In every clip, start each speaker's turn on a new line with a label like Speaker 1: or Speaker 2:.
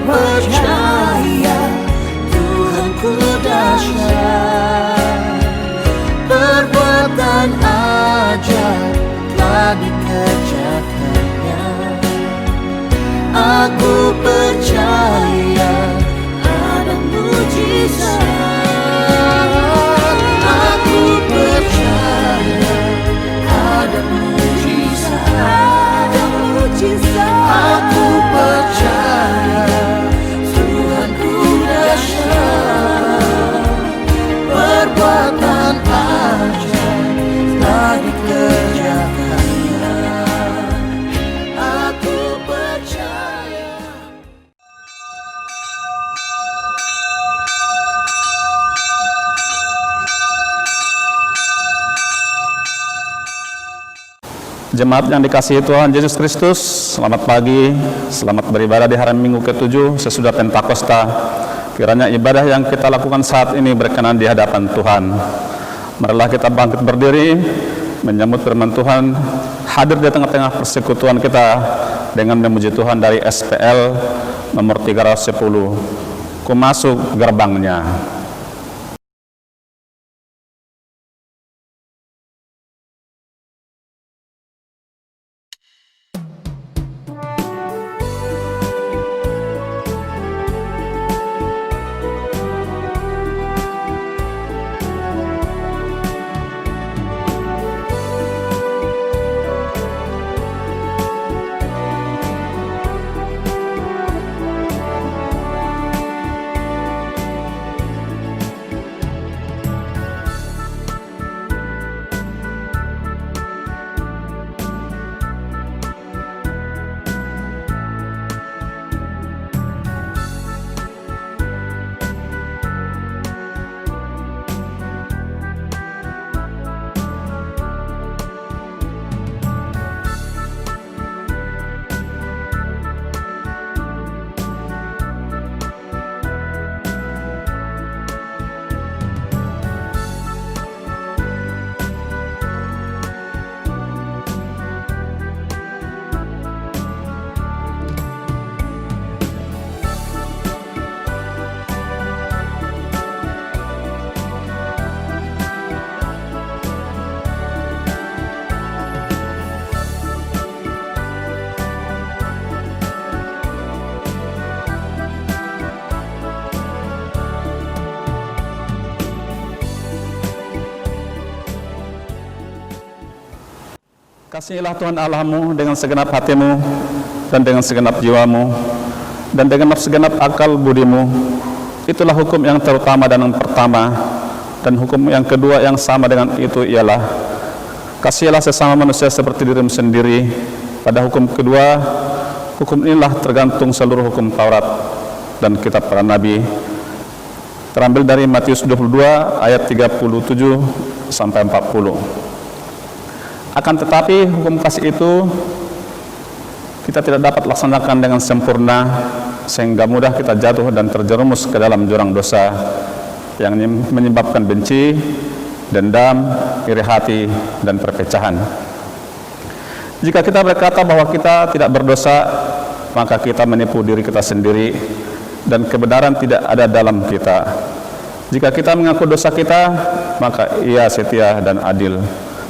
Speaker 1: percaya Tuhanku dahsyat, perbuatan ajaib telah dikerjakannya. Aku percaya ada mujizat. Aku percaya ada mujizat. Aku percaya Tuhanku dahsyat, perbuatan ajaib telah dikerjakannya. Aku percaya.
Speaker 2: Jemaat yang dikasihi Tuhan Yesus Kristus, selamat pagi, selamat beribadah di hari Minggu ke-7 sesudah Pentakosta. Kiranya ibadah yang kita lakukan saat ini berkenan di hadapan Tuhan. Marilah kita bangkit berdiri, menyambut firman Tuhan, hadir di tengah-tengah persekutuan kita dengan memuji Tuhan dari SPL nomor 310. Ku masuk gerbangnya. Kasihilah Tuhan Allahmu dengan segenap hatimu dan dengan segenap jiwamu dan dengan segenap akal budimu. Itulah hukum yang terutama dan yang pertama. Dan hukum yang kedua yang sama dengan itu ialah kasihilah sesama manusia seperti dirimu sendiri. Pada hukum kedua, hukum inilah tergantung seluruh hukum Taurat dan kitab para nabi. Terambil dari Matius 22 ayat 37 sampai 40. Akan tetapi hukum kasih itu kita tidak dapat laksanakan dengan sempurna, sehingga mudah kita jatuh dan terjerumus ke dalam jurang dosa yang menyebabkan benci, dendam, iri hati, dan perpecahan. Jika kita berkata bahwa kita tidak berdosa, maka kita menipu diri kita sendiri dan kebenaran tidak ada dalam kita. Jika kita mengaku dosa kita, maka Ia setia dan adil,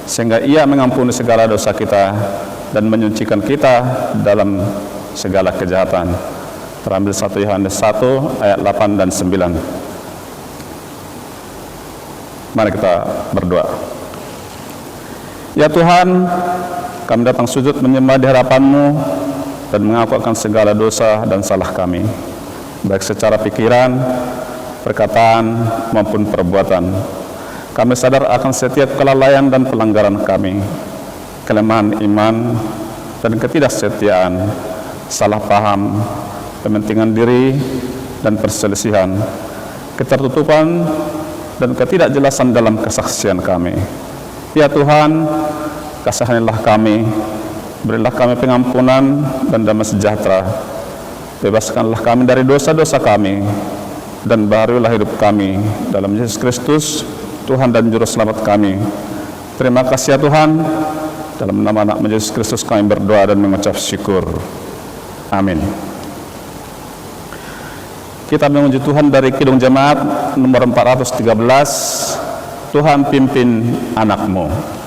Speaker 2: sehingga Ia mengampuni segala dosa kita dan menyucikan kita dalam segala kejahatan. Terambil 1 Yohanes 1 ayat 8 dan 9. Mari kita berdoa. Ya Tuhan, kami datang sujud menyembah di hadapan-Mu dan mengaku akan segala dosa dan salah kami, baik secara pikiran, perkataan, maupun perbuatan. Kami sadar akan setiap kelalaian dan pelanggaran kami, kelemahan iman dan ketidaksetiaan, salah paham, kepentingan diri dan perselisihan, ketertutupan dan ketidakjelasan dalam kesaksian kami. Ya Tuhan, kasihanilah kami, berilah kami pengampunan dan damai sejahtera. Bebaskanlah kami dari dosa-dosa kami dan baharuilah hidup kami dalam Yesus Kristus, Tuhan dan Juru Selamat kami. Terima kasih ya Tuhan. Dalam nama anak Yesus Kristus kami berdoa dan mengucap syukur. Amin. Kita memuji Tuhan dari Kidung Jemaat nomor 413, Tuhan pimpin anakmu.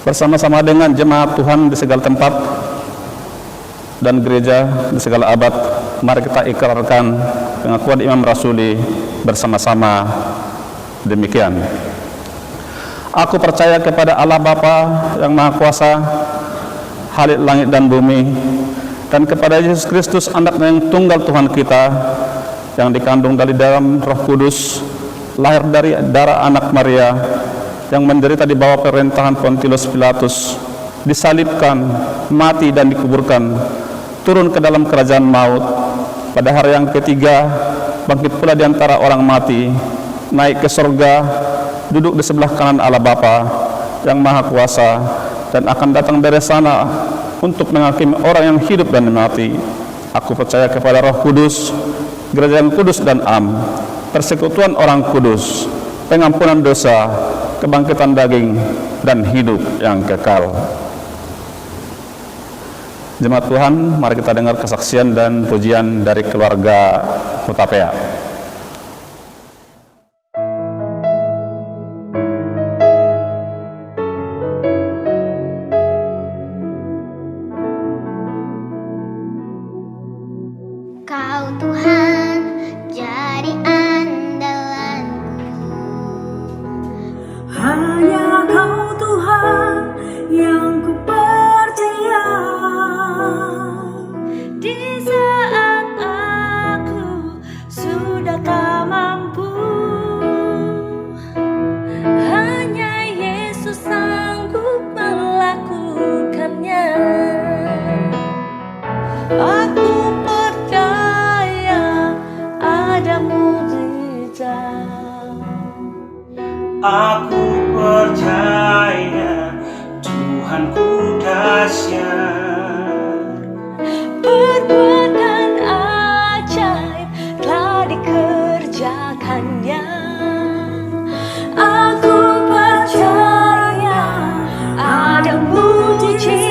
Speaker 2: Bersama-sama dengan jemaat Tuhan di segala tempat dan gereja di segala abad, mari kita ikrarkan pengakuan Imam Rasuli bersama-sama demikian. Aku percaya kepada Allah Bapa yang Maha Kuasa, Khalik langit dan bumi, dan kepada Yesus Kristus, Anak-Nya yang tunggal Tuhan kita, yang dikandung dari dalam Roh Kudus, lahir dari darah anak Maria, yang menderita di bawah pemerintahan Pontius Pilatus, disalibkan, mati dan dikuburkan, turun ke dalam kerajaan maut, pada hari yang ketiga bangkit pula di antara orang mati, naik ke surga, duduk di sebelah kanan Allah Bapa yang Maha Kuasa, dan akan datang dari sana untuk menghakimi orang yang hidup dan mati. Aku percaya kepada Roh Kudus, gereja yang kudus dan am, persekutuan orang kudus, pengampunan dosa, kebangkitan daging, dan hidup yang kekal. Jemaat Tuhan, mari kita dengar kesaksian dan pujian dari keluarga Hutapea.
Speaker 3: Kau Tuhan jadi andalanku,
Speaker 1: Hanya Kau Tuhan yang ku percaya.
Speaker 3: di saat aku sudah tak mampu. Hanya Yesus sanggup melakukannya. Aku percaya ada mujizat.
Speaker 4: Aku percaya Tuhanku dahsyat.
Speaker 3: Perbuatan ajaib telah dikerjakannya. Aku percaya ada mujizat.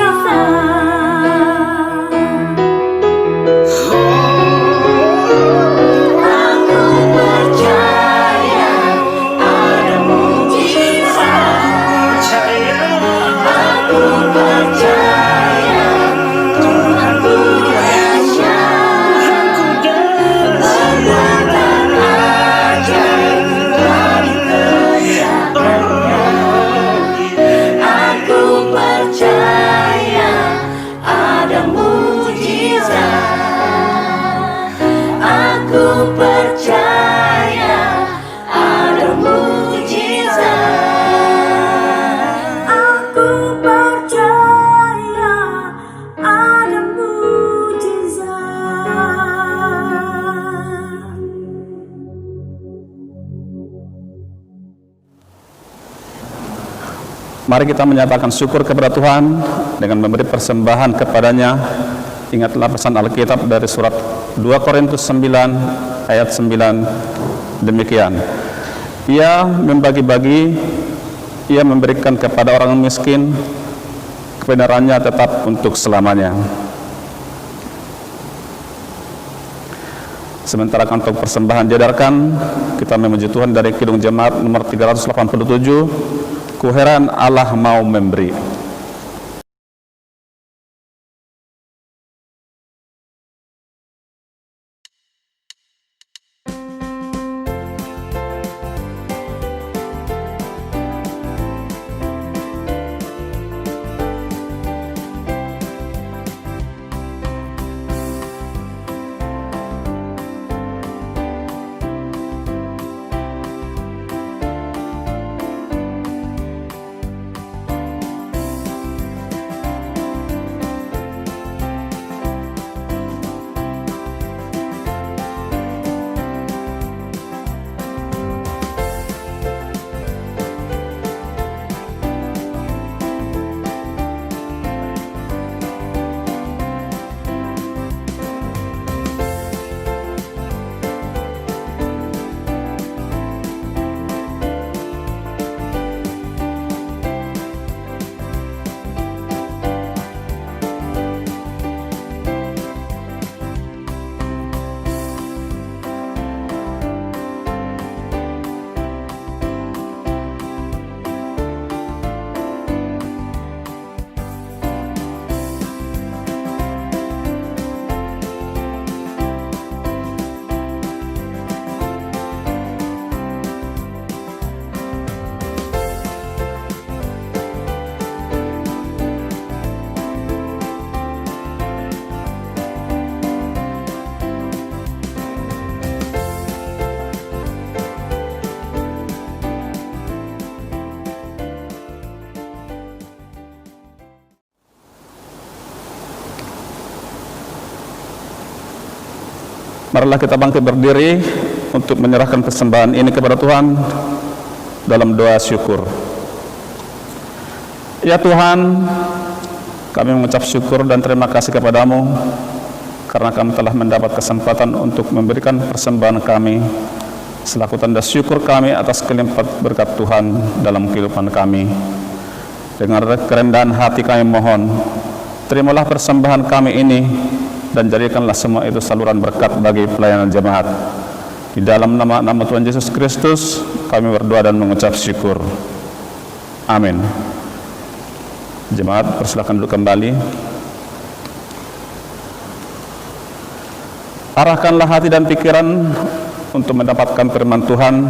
Speaker 3: Aku percaya ada mujizat. Aku percaya Tuhanku dahsyat. Perbuatan ajaib telah dikerjakannya. Aku percaya ada mujizat. Aku percaya ada mujizat.
Speaker 2: Mari kita menyatakan syukur kepada Tuhan dengan memberi persembahan kepadanya. Ingatlah pesan Alkitab dari surat 2 Korintus 9 ayat 9 demikian. Ia membagi-bagi, ia memberikan kepada orang miskin, kebenarannya tetap untuk selamanya. Sementara kantong persembahan diedarkan, kita memuji Tuhan dari Kidung Jemaat nomor 387, Ku heran Allah mau memberi. Marilah kita bangkit berdiri untuk menyerahkan persembahan ini kepada Tuhan dalam doa syukur. Ya Tuhan, kami mengucap syukur dan terima kasih kepadamu karena kami telah mendapat kesempatan untuk memberikan persembahan kami selaku tanda syukur kami atas kelimpahan berkat Tuhan dalam kehidupan kami. Dengan kerendahan hati kami mohon, terimalah persembahan kami ini dan jadikanlah semua itu saluran berkat bagi pelayanan jemaat. Di dalam nama Tuhan Yesus Kristus kami berdoa dan mengucap syukur. Amin. Jemaat, persilakan duduk kembali. Arahkanlah hati dan pikiran untuk mendapatkan firman Tuhan,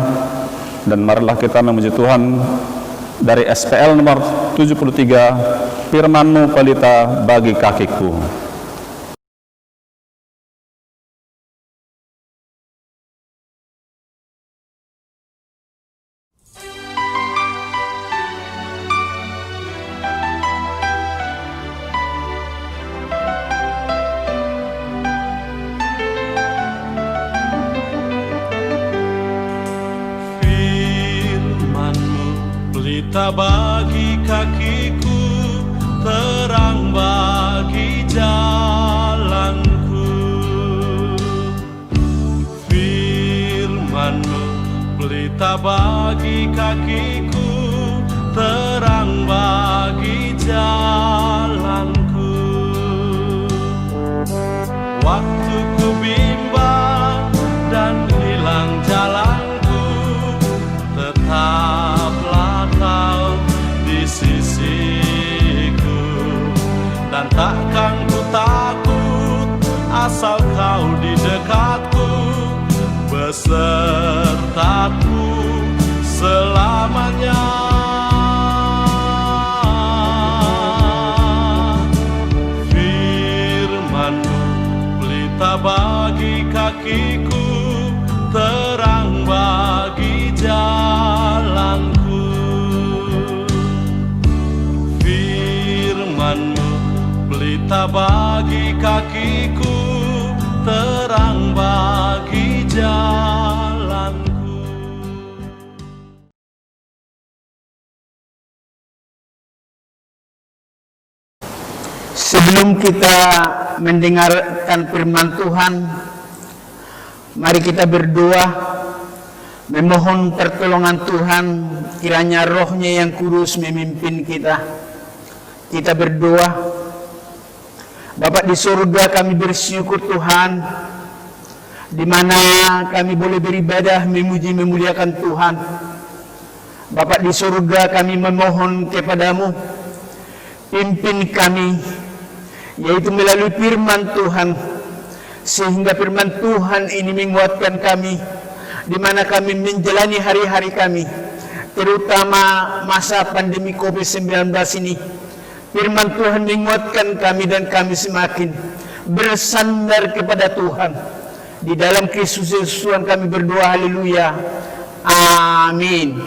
Speaker 2: dan marilah kita memuji Tuhan dari SPL nomor 73, Firman-Mu pelita bagi kakiku.
Speaker 5: Pelita bagi kakiku, terang bagi jalanku. Firman-Mu pelita bagi kakiku, terang bagi jalanku. Waktu ku bimbang dan hilang jalanku, tetaplah Kau di sisiku, dan takkan ku takut asal Kau di dekatku, besertaku selamanya. Firman-Mu pelita bagi kakiku, terang bagi jalanku. Firman-Mu pelita bagi kakiku, terang bagi jalanku.
Speaker 6: kita mendengarkan firman Tuhan, mari kita berdoa, memohon pertolongan Tuhan, kiranya Roh-Nya yang kudus memimpin kita. Kita berdoa. Bapa di surga, kami bersyukur Tuhan, di mana kami boleh beribadah, memuji, memuliakan Tuhan. Bapa di surga, kami memohon kepadamu, pimpin kami, yaitu melalui firman Tuhan, sehingga firman Tuhan ini menguatkan kami, di mana kami menjalani hari-hari kami, terutama masa pandemi COVID-19 ini. Firman Tuhan menguatkan kami dan kami semakin bersandar kepada Tuhan. Di dalam Kristus Yesus Tuhan kami berdoa, haleluya, amin.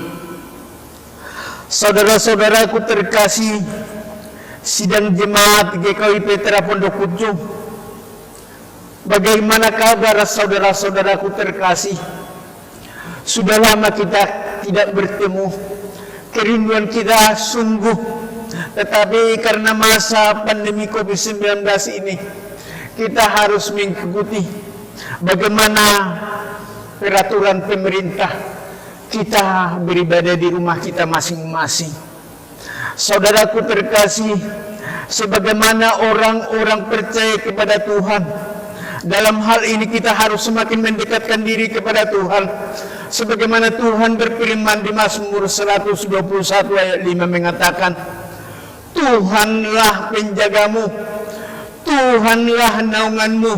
Speaker 6: Saudara-saudaraku terkasih, sidang jemaat GKI Petra Pondok Pucung, bagaimana kabar saudara-saudaraku terkasih? Sudah lama kita tidak bertemu, kerinduan kita sungguh, tetapi karena masa pandemi COVID-19 ini, kita harus mengikuti bagaimana peraturan pemerintah. Kita beribadah di rumah kita masing-masing. Saudaraku terkasih, sebagaimana orang-orang percaya kepada Tuhan, dalam hal ini kita harus semakin mendekatkan diri kepada Tuhan. Sebagaimana Tuhan berfirman di Mazmur 121 ayat 5 mengatakan, Tuhanlah penjagamu, Tuhanlah naunganmu.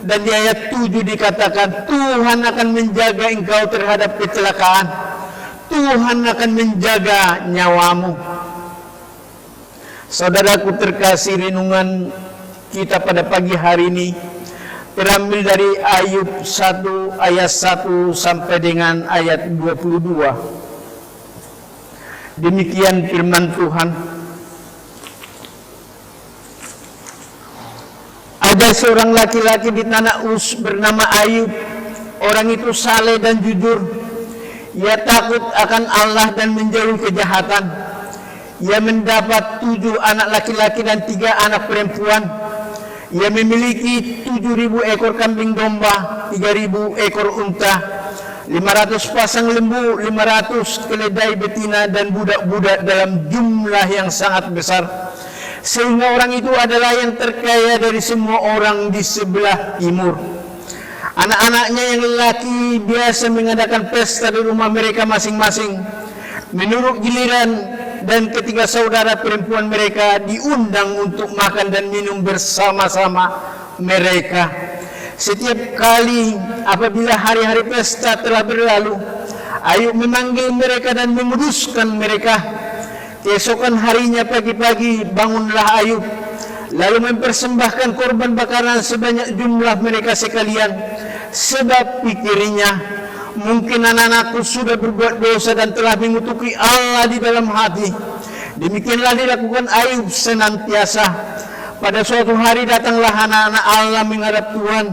Speaker 6: Dan di ayat 7 dikatakan, Tuhan akan menjaga engkau terhadap kecelakaan, Tuhan akan menjaga nyawamu. Saudaraku terkasih, renungan kita pada pagi hari ini terambil dari Ayub 1 ayat 1 sampai dengan ayat 22. Demikian firman Tuhan. Ada seorang laki-laki di tanah Uz bernama Ayub. Orang itu saleh dan jujur. Ia takut akan Allah dan menjauhi kejahatan. Ia mendapat 7 anak laki-laki dan 3 anak perempuan. Ia memiliki 7.000 ekor kambing domba, 3.000 ekor unta, 500 pasang lembu, 500 keledai betina, dan budak-budak dalam jumlah yang sangat besar. Sehingga orang itu adalah yang terkaya dari semua orang di sebelah timur. Anak-anaknya yang lelaki biasa mengadakan pesta di rumah mereka masing-masing, menurut giliran, dan ketiga saudara perempuan mereka diundang untuk makan dan minum bersama-sama mereka. Setiap kali apabila hari-hari pesta telah berlalu, Ayub memanggil mereka dan menguduskan mereka. Keesokan harinya pagi-pagi bangunlah Ayub, lalu mempersembahkan korban bakaran sebanyak jumlah mereka sekalian. Sebab pikirnya, mungkin anak-anakku sudah berbuat dosa dan telah mengutuki Allah di dalam hati. Demikianlah dilakukan Ayub senantiasa. Pada suatu hari datanglah anak-anak Allah menghadap Tuhan,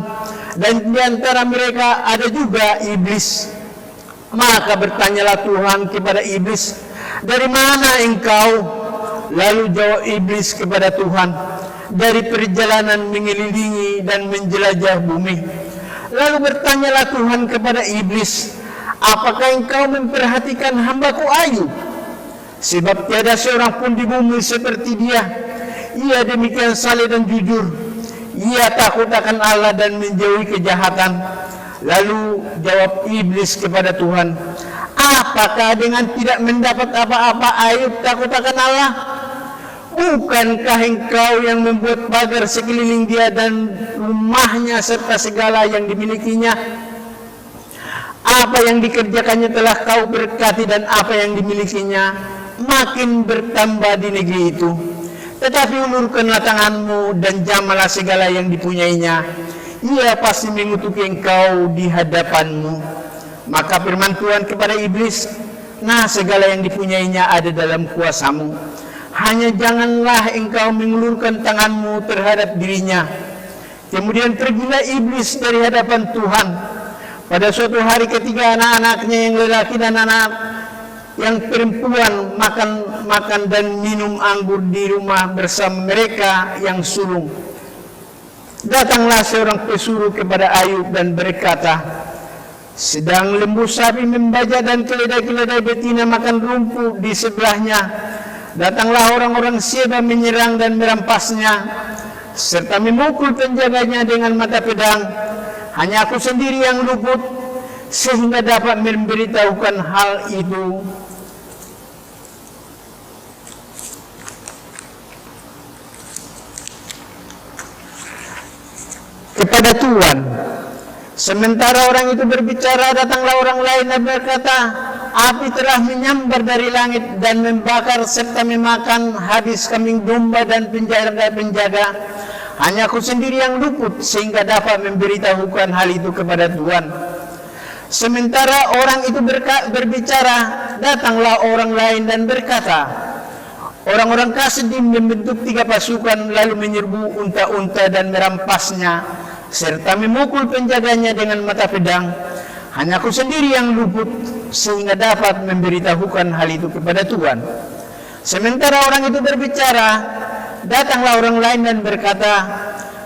Speaker 6: dan di antara mereka ada juga iblis. Maka bertanyalah Tuhan kepada iblis, dari mana engkau? Lalu jawab iblis kepada Tuhan, dari perjalanan mengelilingi dan menjelajah bumi. Lalu bertanyalah Tuhan kepada iblis, apakah engkau memperhatikan hambaku Ayub? Sebab tiada seorang pun di bumi seperti dia. Ia demikian saleh dan jujur. Ia takut akan Allah dan menjauhi kejahatan. Lalu jawab iblis kepada Tuhan, apakah dengan tidak mendapat apa-apa Ayub takut akan Allah? Bukankah engkau yang membuat pagar sekeliling dia dan rumahnya serta segala yang dimilikinya? Apa yang dikerjakannya telah kau berkati, dan apa yang dimilikinya makin bertambah di negeri itu. Tetapi ulurkanlah tanganmu dan jamalah segala yang dipunyainya. Ia pasti mengutuki engkau di hadapanmu. Maka firman Tuhan kepada iblis, nah segala yang dipunyainya ada dalam kuasamu. Hanya janganlah engkau mengulurkan tanganmu terhadap dirinya. Kemudian pergilah iblis dari hadapan Tuhan. Pada suatu hari ketiga anak-anaknya yang lelaki dan anak yang perempuan makan dan minum anggur di rumah bersama mereka yang sulung. Datanglah seorang pesuruh kepada Ayub dan berkata, sedang lembu sapi membajak dan keledai-keledai betina makan rumput di sebelahnya. Datanglah orang-orang Seba menyerang dan merampasnya, serta memukul penjaganya dengan mata pedang. Hanya aku sendiri yang luput, sehingga dapat memberitahukan hal itu. Kepada Tuhan. Sementara orang itu berbicara, datanglah orang lain dan berkata, api telah menyambar dari langit dan membakar serta memakan habis kambing domba dan penjaga-penjaga. Hanya aku sendiri yang luput, sehingga dapat memberitahukan hal itu kepada Tuhan. Sementara orang itu berbicara, datanglah orang lain dan berkata, orang-orang Kasdim membentuk 3 pasukan lalu menyerbu unta-unta dan merampasnya, serta memukul penjaganya dengan mata pedang. Hanya aku sendiri yang luput, sehingga dapat memberitahukan hal itu kepada Tuhan. Sementara orang itu berbicara, datanglah orang lain dan berkata,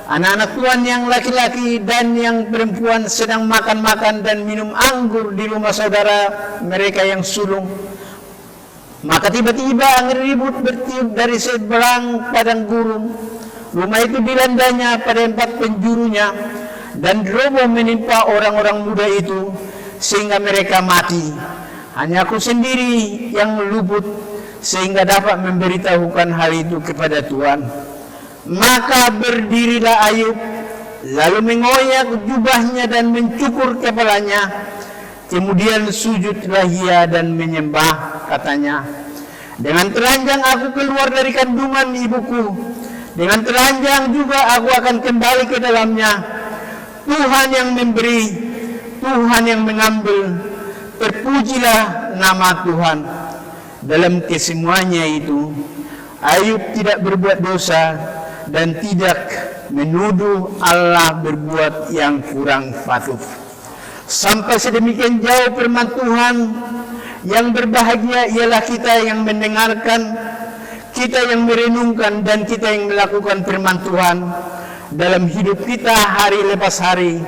Speaker 6: anak-anak Tuhan yang laki-laki dan yang perempuan sedang makan-makan dan minum anggur di rumah saudara mereka yang sulung. Maka tiba-tiba angin ribut bertiup dari seberang padang gurun. Rumah itu dilandanya pada 4 penjurunya, dan roboh menimpa orang-orang muda itu, sehingga mereka mati. Hanya aku sendiri yang luput, sehingga dapat memberitahukan hal itu kepada Tuhan. Maka berdirilah Ayub, lalu mengoyak jubahnya dan mencukur kepalanya. Kemudian sujudlah ia dan menyembah, katanya, dengan telanjang aku keluar dari kandungan ibuku, dengan telanjang juga aku akan kembali ke dalamnya. Tuhan yang memberi, Tuhan yang mengambil, terpujilah nama Tuhan. Dalam kesemuanya itu, Ayub tidak berbuat dosa dan tidak menuduh Allah berbuat yang kurang patut. Sampai sedemikian jauh firman Tuhan, yang berbahagia ialah kita yang mendengarkan, kita yang merenungkan, dan kita yang melakukan firman Tuhan dalam hidup kita hari lepas hari.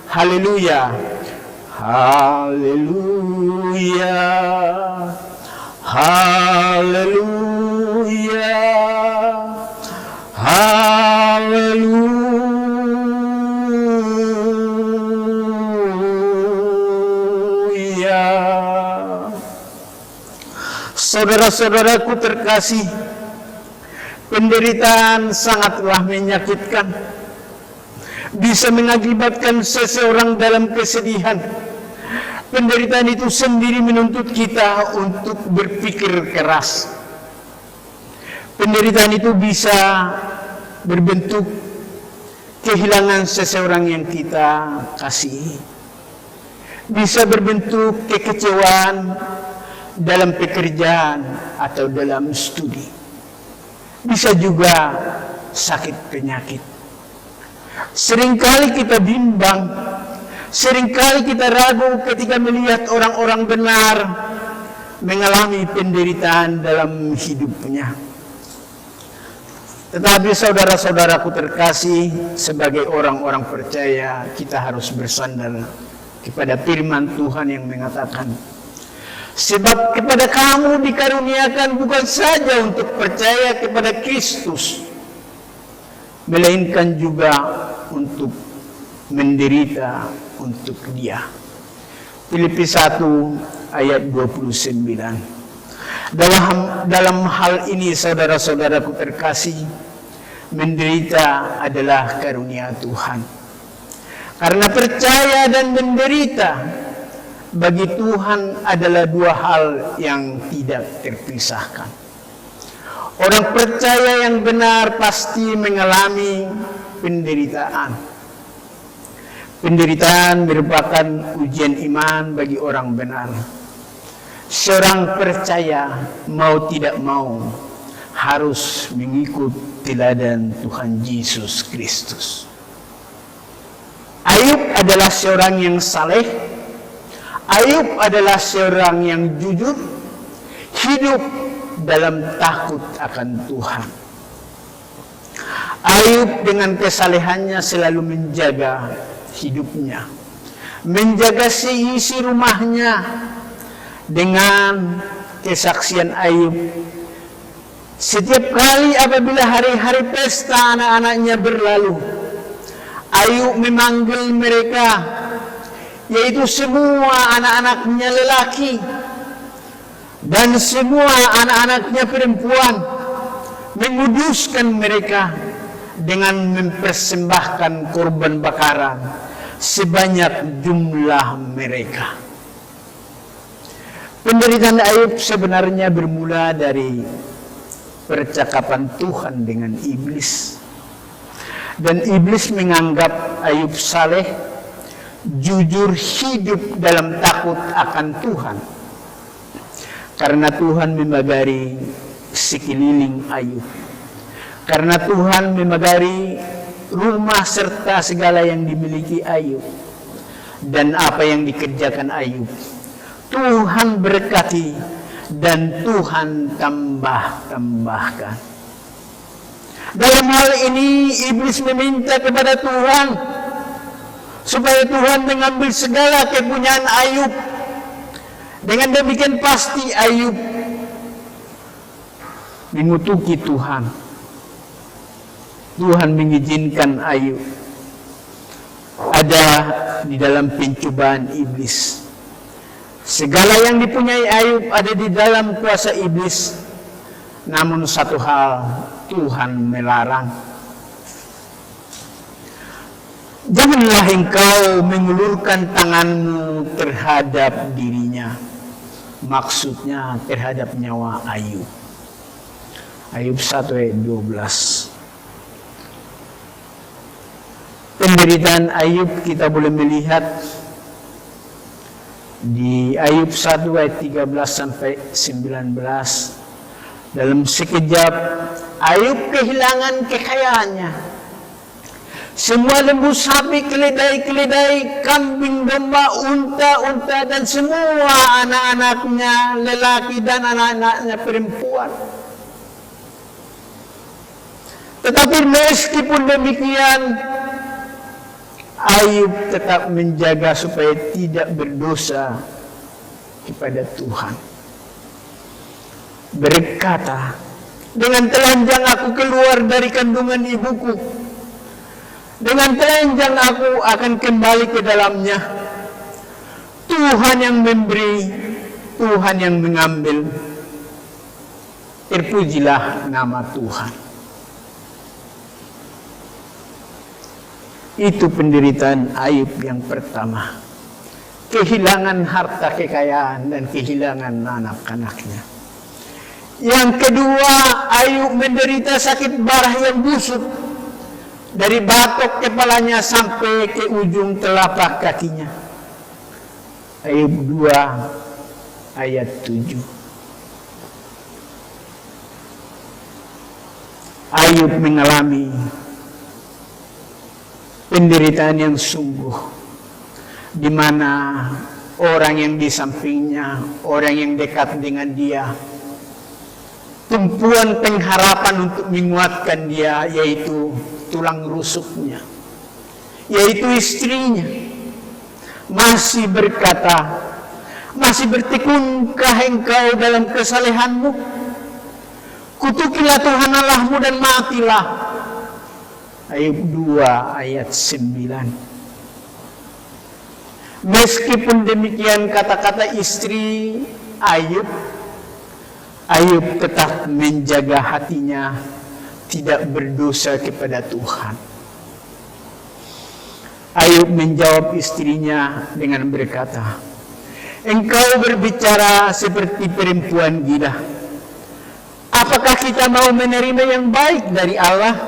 Speaker 6: Haleluya, haleluya, haleluya, haleluya. Saudara-saudaraku terkasih, penderitaan sangatlah menyakitkan, bisa mengakibatkan seseorang dalam kesedihan. Penderitaan itu sendiri menuntut kita untuk berpikir keras. Penderitaan itu bisa berbentuk kehilangan seseorang yang kita kasihi, bisa berbentuk kekecewaan dalam pekerjaan atau dalam studi, bisa juga sakit penyakit. Seringkali kita bimbang, seringkali kita ragu ketika melihat orang-orang benar mengalami penderitaan dalam hidupnya. Tetapi saudara-saudaraku terkasih, sebagai orang-orang percaya, kita harus bersandar kepada firman Tuhan yang mengatakan, sebab kepada kamu dikaruniakan bukan saja untuk percaya kepada Kristus, melainkan juga untuk menderita untuk Dia. Filipi 1 ayat 29. Dalam hal ini saudara-saudaraku terkasih, menderita adalah karunia Tuhan. Karena percaya dan menderita bagi Tuhan adalah 2 hal yang tidak terpisahkan. Orang percaya yang benar pasti mengalami penderitaan. Penderitaan merupakan ujian iman bagi orang benar. Seorang percaya mau tidak mau harus mengikut teladan Tuhan Yesus Kristus. Ayub adalah seorang yang saleh. Ayub adalah seorang yang jujur. hidup dalam takut akan Tuhan. Ayub dengan kesalehannya selalu menjaga hidupnya, menjaga seisi rumahnya. Dengan kesaksian Ayub, setiap kali apabila hari-hari pesta anak-anaknya berlalu, Ayub memanggil mereka, yaitu semua anak-anaknya lelaki dan semua anak-anaknya perempuan, menguduskan mereka dengan mempersembahkan korban bakaran sebanyak jumlah mereka. Penderitaan Ayub sebenarnya bermula dari percakapan Tuhan dengan iblis. Dan iblis menganggap Ayub saleh, jujur, hidup dalam takut akan Tuhan. Karena Tuhan memagari sekeliling Ayub. Karena Tuhan memagari rumah serta segala yang dimiliki Ayub. Dan apa yang dikerjakan Ayub, Tuhan berkati dan Tuhan tambahkan. Dalam hal ini iblis meminta kepada Tuhan supaya Tuhan mengambil segala kepunyaan Ayub. Dengan demikian pasti Ayub mengutuki Tuhan. Tuhan mengizinkan Ayub ada di dalam pencobaan iblis. Segala yang dipunyai Ayub ada di dalam kuasa iblis. Namun satu hal, Tuhan melarang. Janganlah engkau mengulurkan tanganmu terhadap dirinya. Maksudnya terhadap nyawa Ayub. Ayub 1 ayat 12. Penderitaan Ayub kita boleh melihat di Ayub 1 ayat 13 sampai 19. Dalam sekejap Ayub kehilangan kekayaannya. Semua lembu sapi, keledai-keledai, kambing domba, unta-unta dan semua anak-anaknya lelaki dan anak-anaknya perempuan. Tetapi meskipun demikian, Ayub tetap menjaga supaya tidak berdosa kepada Tuhan. Berkata, dengan telanjang aku keluar dari kandungan ibuku. Dengan telanjang aku akan kembali ke dalamnya. Tuhan yang memberi, Tuhan yang mengambil. Terpujilah nama Tuhan. Itu penderitaan Ayub yang pertama. Kehilangan harta kekayaan dan kehilangan anak-anaknya. Yang kedua, Ayub menderita sakit barah yang busuk. Dari batok kepalanya sampai ke ujung telapak kakinya. Ayub 2 ayat 7. Ayub mengalami penderitaan yang sungguh, di mana orang yang di sampingnya, orang yang dekat dengan dia, tumpuan pengharapan untuk menguatkan dia, yaitu tulang rusuknya, yaitu istrinya, masih berkata, masih bertekunkah engkau dalam kesalehanmu? Kutukilah Tuhan Allahmu dan matilah. Ayub 2 ayat 9. Meskipun demikian kata-kata istri Ayub tetap menjaga hatinya tidak berdosa kepada Tuhan. Ayub menjawab istrinya dengan berkata, engkau berbicara seperti perempuan gila. Apakah kita mau menerima yang baik dari Allah,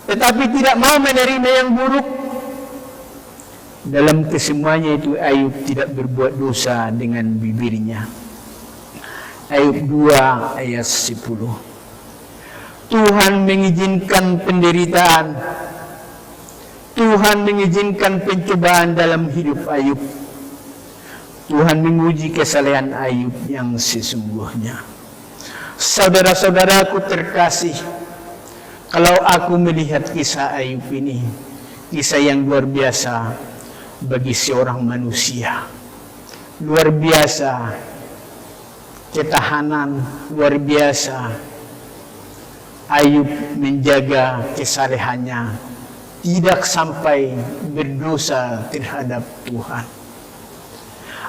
Speaker 6: tetapi tidak mau menerima yang buruk? Dalam kesemuanya itu Ayub tidak berbuat dosa dengan bibirnya. Ayub 2 ayat 10. Tuhan mengizinkan penderitaan. Tuhan mengizinkan pencobaan dalam hidup Ayub. Tuhan menguji kesalehan Ayub yang sesungguhnya. Saudara-saudaraku terkasih, kalau aku melihat kisah Ayub ini, kisah yang luar biasa bagi seorang manusia. Luar biasa ketahanan, luar biasa Ayub menjaga kesalehannya, tidak sampai berdosa terhadap Tuhan.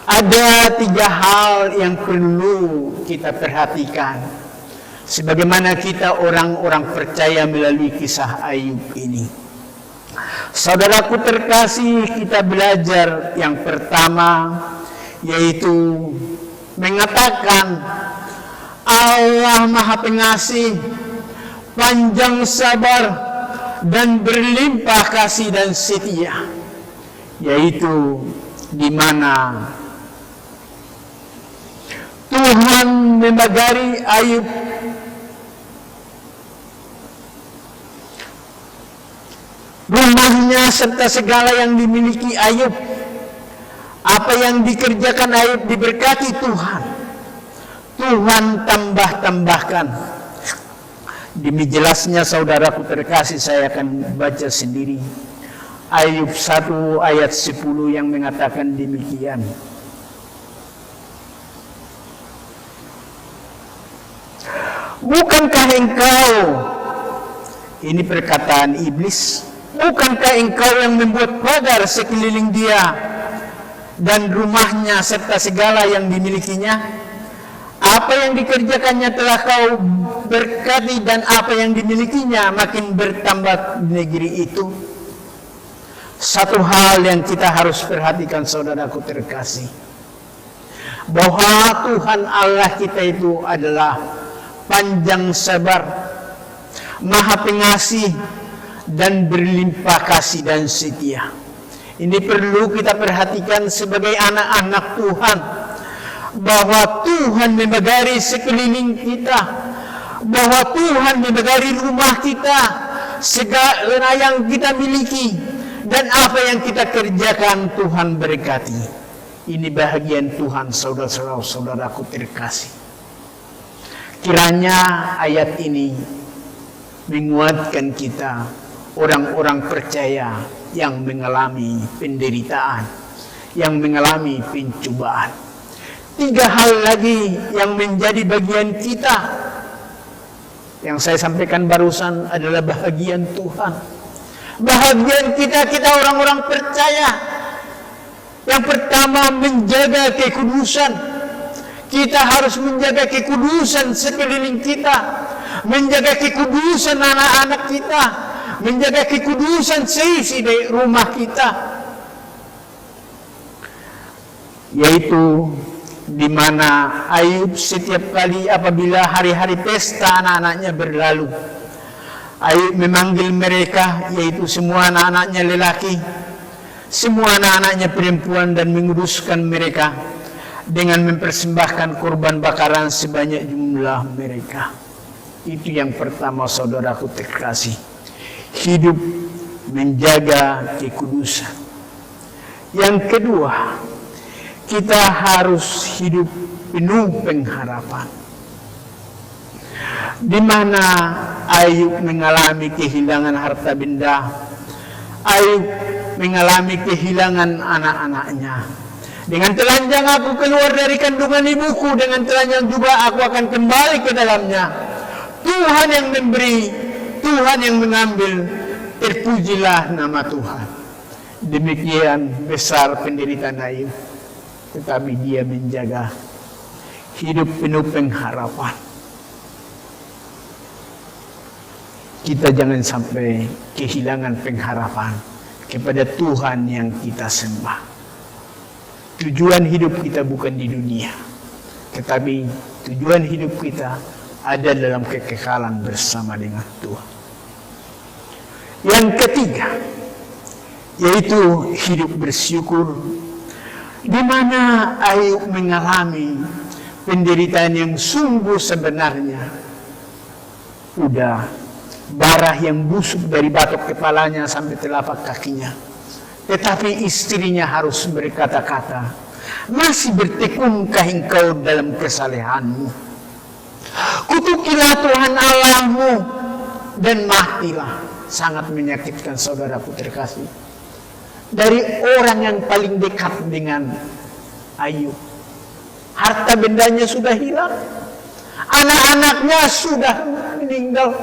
Speaker 6: Ada 3 hal yang perlu kita perhatikan sebagaimana kita orang-orang percaya melalui kisah Ayub ini. Saudaraku terkasih, kita belajar yang pertama, yaitu mengatakan Allah Maha Pengasih, panjang sabar, dan berlimpah kasih dan setia, yaitu di mana Tuhan membagari Ayub rumahnya serta segala yang dimiliki Ayub. Apa yang dikerjakan Ayub diberkati Tuhan. Tuhan tambah-tambahkan. Demi jelasnya saudaraku terkasih, saya akan baca sendiri Ayub 1 ayat 10 yang mengatakan demikian. Bukankah engkau, ini perkataan iblis, bukankah engkau yang membuat pagar sekeliling dia dan rumahnya serta segala yang dimilikinya? Apa yang dikerjakannya telah kau berkati, dan apa yang dimilikinya makin bertambah di negeri itu. Satu hal yang kita harus perhatikan saudaraku terkasih, bahwa Tuhan Allah kita itu adalah panjang sabar, Maha Pengasih, dan berlimpah kasih dan setia. Ini perlu kita perhatikan sebagai anak-anak Tuhan, bahwa Tuhan membagari sekeliling kita, bahwa Tuhan membagari rumah kita, segala yang kita miliki, dan apa yang kita kerjakan Tuhan berkati. Ini bahagian Tuhan, saudara-saudaraku terkasih. Kiranya ayat ini menguatkan kita, orang-orang percaya yang mengalami penderitaan, yang mengalami pencobaan. 3 hal lagi yang menjadi bagian kita, yang saya sampaikan barusan adalah bahagian Tuhan. Bahagian kita orang-orang percaya. Yang pertama, menjaga kekudusan. Kita harus menjaga kekudusan sekeliling kita, menjaga kekudusan anak-anak kita, menjaga kekudusan seisi dari rumah kita, yaitu di mana Ayub setiap kali apabila hari-hari pesta anak-anaknya berlalu, Ayub memanggil mereka, yaitu semua anak-anaknya lelaki, semua anak-anaknya perempuan, dan menguduskan mereka dengan mempersembahkan korban bakaran sebanyak jumlah mereka. Itu yang pertama saudaraku terkasih, hidup menjaga kekudusan. Yang kedua, kita harus hidup penuh pengharapan. Di mana Ayub mengalami kehilangan harta benda, Ayub mengalami kehilangan anak-anaknya. Dengan telanjang aku keluar dari kandungan ibuku, dengan telanjang juga aku akan kembali ke dalamnya. Tuhan yang memberi, Tuhan yang mengambil, terpujilah nama Tuhan. Demikian besar penderitaan Ayub, tetapi dia menjaga hidup penuh pengharapan. Kita jangan sampai kehilangan pengharapan kepada Tuhan yang kita sembah. Tujuan hidup kita bukan di dunia, tetapi tujuan hidup kita ada dalam kekekalan bersama dengan Tuhan. Yang ketiga, yaitu hidup bersyukur, di mana Ayub mengalami penderitaan yang sungguh sebenarnya. Udah darah yang busuk dari batok kepalanya sampai telapak kakinya. Tetapi istrinya harus berkata-kata, Masih bertekunkah engkau dalam kesalehanmu? Kutukilah Tuhan Allahmu dan matilah. Sangat menyakitkan saudaraku terkasih. Dari orang yang paling dekat dengan Ayub, harta bendanya sudah hilang, anak-anaknya sudah meninggal,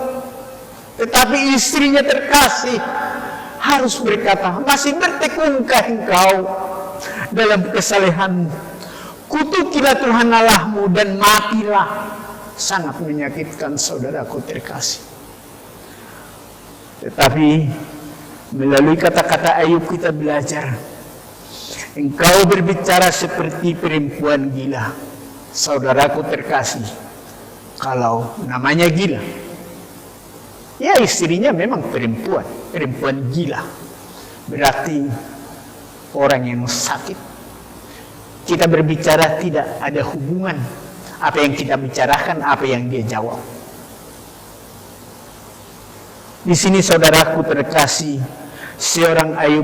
Speaker 6: tetapi istrinya terkasih harus berkata, masih bertekunkah engkau dalam kesalehanmu? Kutukilah Tuhan Allahmu dan matilah. Sangat menyakitkan saudaraku terkasih. Tetapi melalui kata-kata Ayub kita belajar, engkau berbicara seperti perempuan gila. Saudaraku terkasih, kalau namanya gila, ya istrinya memang perempuan gila. Berarti orang yang sakit. Kita berbicara tidak ada hubungan. Apa yang kita bicarakan, apa yang dia jawab. Di sini saudaraku terkasih, seorang Ayub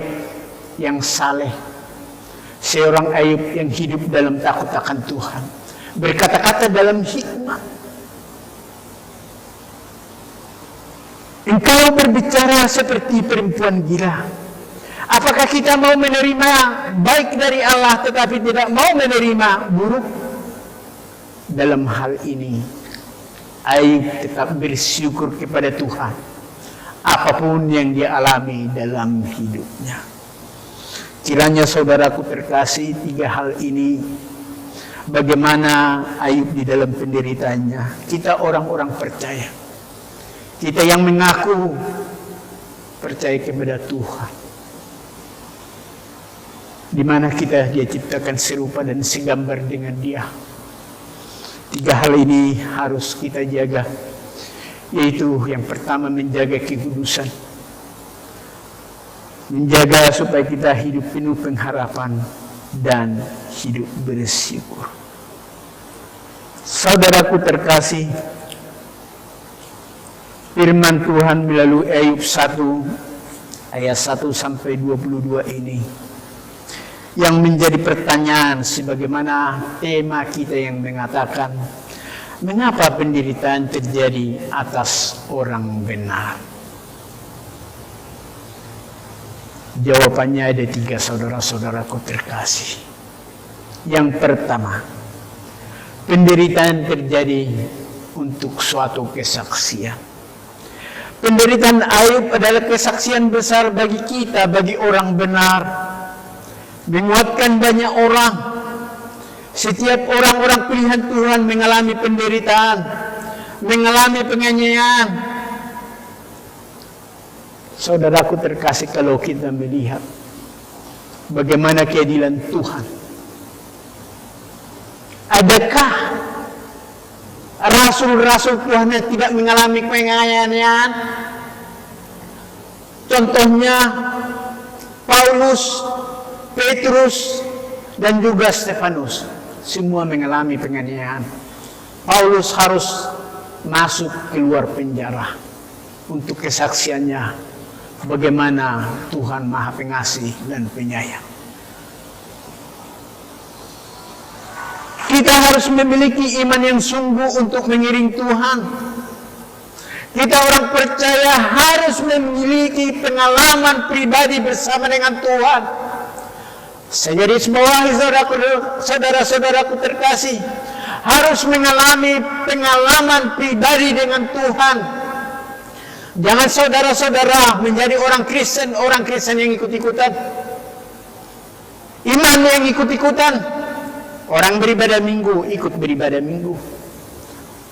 Speaker 6: yang saleh, seorang Ayub yang hidup dalam takut akan Tuhan, berkata-kata dalam hikmat. Engkau berbicara seperti perempuan gila. Apakah kita mau menerima baik dari Allah tetapi tidak mau menerima buruk? Dalam hal ini, Ayub tetap bersyukur kepada Tuhan apapun yang dia alami dalam hidupnya. Kiranya saudaraku terkasih, 3 hal ini, bagaimana Ayub di dalam penderitaannya, kita orang-orang percaya, kita yang mengaku percaya kepada Tuhan, di mana kita dia ciptakan serupa dan segambar dengan Dia. 3 hal ini harus kita jaga, yaitu yang pertama menjaga kekudusan, menjaga supaya kita hidup penuh pengharapan dan hidup bersyukur. Saudaraku terkasih, firman Tuhan melalui Ayub 1 ayat 1 sampai 22 ini yang menjadi pertanyaan, sebagaimana tema kita yang mengatakan, mengapa penderitaan terjadi atas orang benar? Jawabannya ada 3, saudara-saudaraku terkasih. Yang pertama, penderitaan terjadi untuk suatu kesaksian. Penderitaan Ayub adalah kesaksian besar bagi kita, bagi orang benar, menguatkan banyak orang. Setiap orang-orang pilihan Tuhan mengalami penderitaan, mengalami penganiayaan. Saudaraku terkasih, kalau kita melihat bagaimana keadilan Tuhan, adakah rasul-rasul Tuhan yang tidak mengalami penganiayaan? Contohnya Paulus, Petrus, dan juga Stefanus. Semua mengalami penganiayaan. Paulus harus masuk keluar penjara untuk kesaksiannya bagaimana Tuhan Maha Pengasih dan Penyayang. Kita harus memiliki iman yang sungguh untuk mengiring Tuhan. Kita orang percaya harus memiliki pengalaman pribadi bersama dengan Tuhan. Saya garisbawahi saudara-saudaraku terkasih, harus mengalami pengalaman pribadi dengan Tuhan. Jangan saudara-saudara menjadi orang Kristen yang ikut-ikutan, iman yang ikut-ikutan. Orang beribadah minggu, ikut beribadah minggu.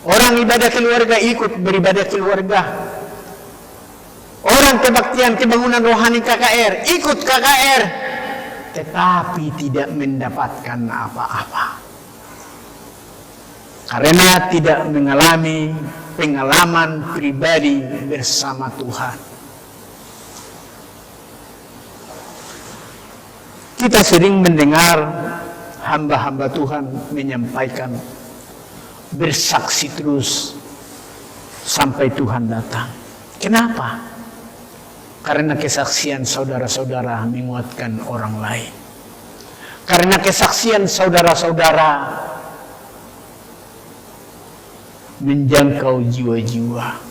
Speaker 6: Orang ibadah keluarga, ikut beribadah keluarga. Orang kebaktian kebangunan rohani KKR, ikut KKR, tetapi tidak mendapatkan apa-apa karena tidak mengalami pengalaman pribadi bersama Tuhan. Kita sering mendengar hamba-hamba Tuhan menyampaikan, bersaksi terus sampai Tuhan datang. Kenapa? Karena kesaksian saudara-saudara menguatkan orang lain. Karena kesaksian saudara-saudara menjangkau jiwa-jiwa.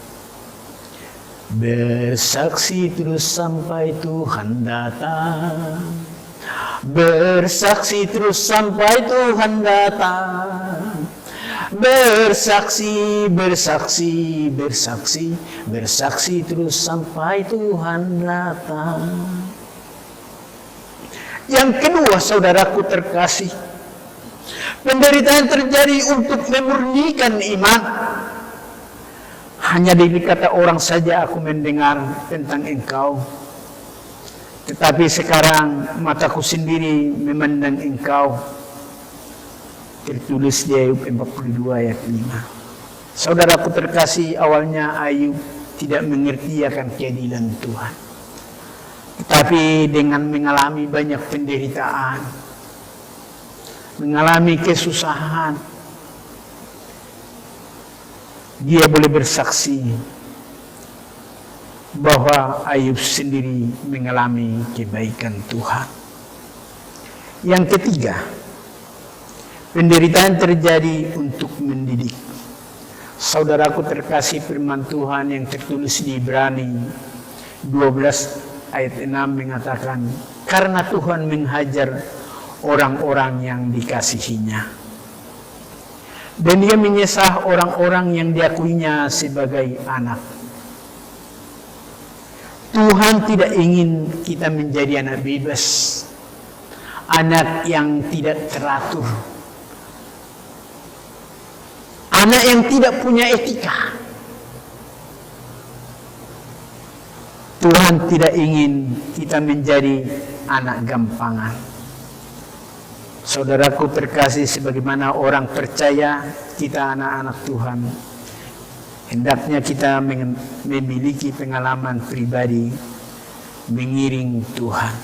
Speaker 6: Bersaksi terus sampai Tuhan datang. Bersaksi terus sampai Tuhan datang. Bersaksi, bersaksi, bersaksi, bersaksi terus sampai Tuhan datang. Yang kedua, saudaraku terkasih, penderitaan terjadi untuk memurnikan iman. Hanya dari kata orang saja aku mendengar tentang engkau, tetapi sekarang mataku sendiri memandang engkau. Tertulis di Ayub 42 ayat 5. Saudaraku terkasih, awalnya Ayub tidak mengerti akan keadilan Tuhan. Tetapi dengan mengalami banyak penderitaan, mengalami kesusahan, dia boleh bersaksi bahwa Ayub sendiri mengalami kebaikan Tuhan. Yang ketiga, penderitaan terjadi untuk mendidik. Saudaraku terkasih, firman Tuhan yang tertulis di Ibrani 12 ayat 6 mengatakan, karena Tuhan menghajar orang-orang yang dikasihinya, dan dia menyesah orang-orang yang diakuinya sebagai anak. Tuhan tidak ingin kita menjadi anak bebas, anak yang tidak teratur, anak yang tidak punya etika. Tuhan tidak ingin kita menjadi anak gampangan. Saudaraku terkasih, sebagaimana orang percaya kita anak-anak Tuhan, hendaknya kita memiliki pengalaman pribadi mengiring Tuhan.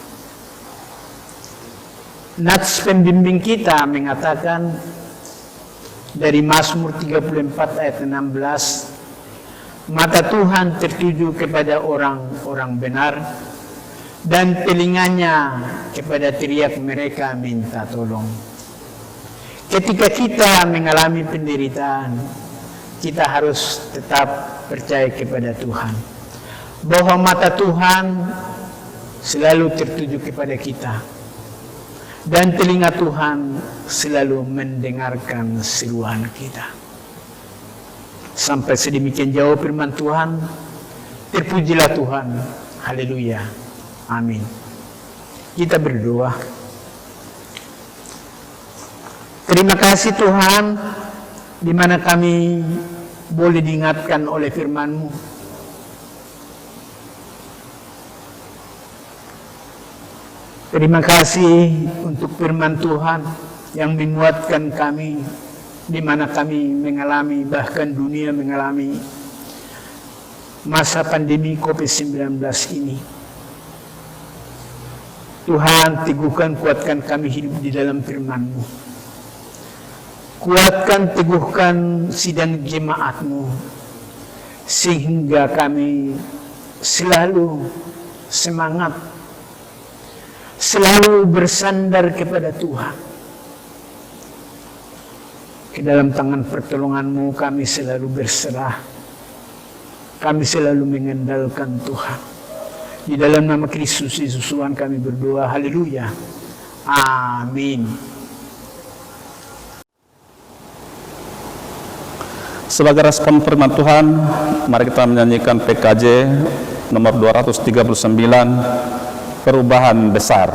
Speaker 6: Nats pembimbing kita mengatakan dari Mazmur 34 ayat 16, mata Tuhan tertuju kepada orang-orang benar, dan telinganya kepada teriak mereka minta tolong. Ketika kita mengalami penderitaan, kita harus tetap percaya kepada Tuhan, bahwa mata Tuhan selalu tertuju kepada kita, dan telinga Tuhan selalu mendengarkan seruan kita. Sampai sedemikian jauh firman Tuhan. Terpujilah Tuhan. Haleluya. Amin. Kita berdoa. Terima kasih Tuhan, di mana kami boleh diingatkan oleh firman-Mu. Terima kasih untuk firman Tuhan yang menguatkan kami, di mana kami mengalami, bahkan dunia mengalami masa pandemi COVID-19 ini. Tuhan, teguhkan, kuatkan kami hidup di dalam firman-Mu. Kuatkan, teguhkan sidang jemaat-Mu, sehingga kami selalu semangat, selalu bersandar kepada Tuhan. Ke dalam tangan pertolongan-Mu kami selalu berserah. Kami selalu mengandalkan Tuhan. Di dalam nama Kristus Yesus Tuhan kami berdoa. Haleluya. Amin.
Speaker 2: Sebagai respon firman Tuhan, mari kita menyanyikan PKJ nomor 239, Perubahan Besar.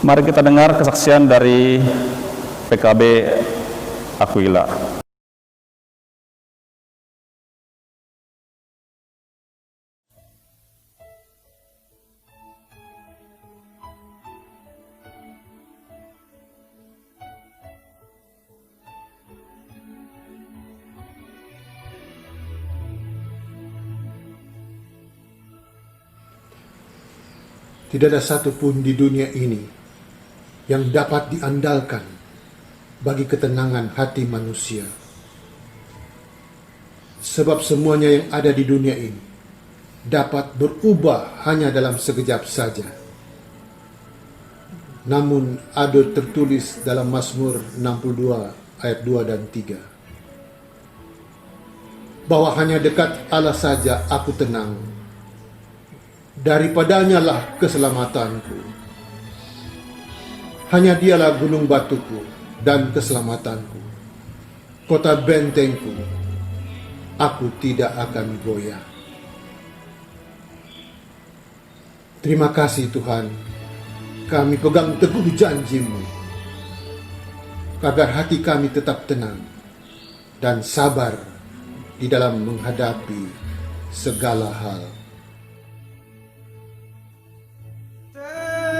Speaker 2: Mari kita dengar kesaksian dari PKB Aquila.
Speaker 7: Tidak ada satupun di dunia ini yang dapat diandalkan bagi ketenangan hati manusia. Sebab semuanya yang ada di dunia ini dapat berubah hanya dalam sekejap saja. Namun ada tertulis dalam Mazmur 62 ayat 2 dan 3 bahwa hanya dekat Allah saja aku tenang. Daripadanya lah keselamatanku. Hanya dialah gunung batuku dan keselamatanku, kota bentengku. Aku tidak akan goyah. Terima kasih Tuhan, kami pegang teguh janji-Mu, agar hati kami tetap tenang dan sabar di dalam menghadapi segala hal.